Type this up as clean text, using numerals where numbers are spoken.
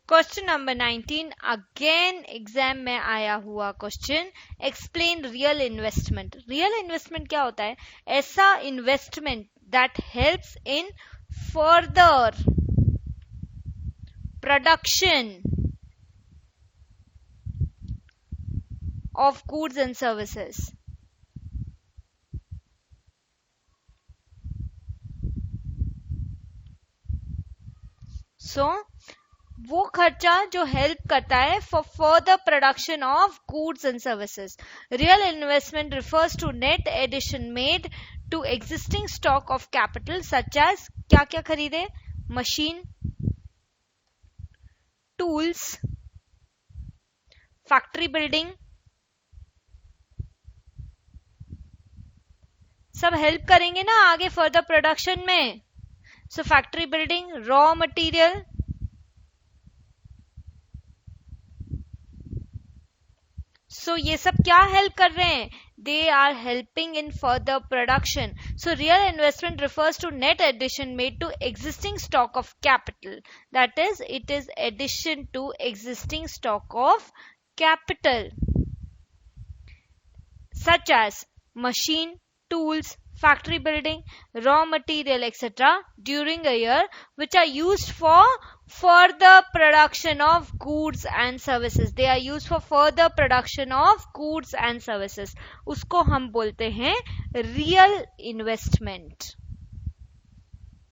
Question number 19 again exam में आया हुआ question, explain real investment. Real investment क्या होता है? ऐसा investment that helps in further production of goods and services. So वो खर्चा जो हेल्प करता है for further production of goods and services. Real investment refers to net addition made to existing stock of capital such as, क्या क्या खरीदे? Machine, tools, factory building, सब help करेंगे ना आगे फर्दर प्रोडक्शन में। So factory building, raw material, so ये सब क्या हेल्प कर रहे हैं? They are helping in further production. So real investment refers to net addition made to existing stock of capital, that is it is addition to existing stock of capital such as machine, tools, factory building, raw material, etc. during a year, which are used for further production of goods and services. They are used for further production of goods and services. उसको हम बोलते हैं real investment.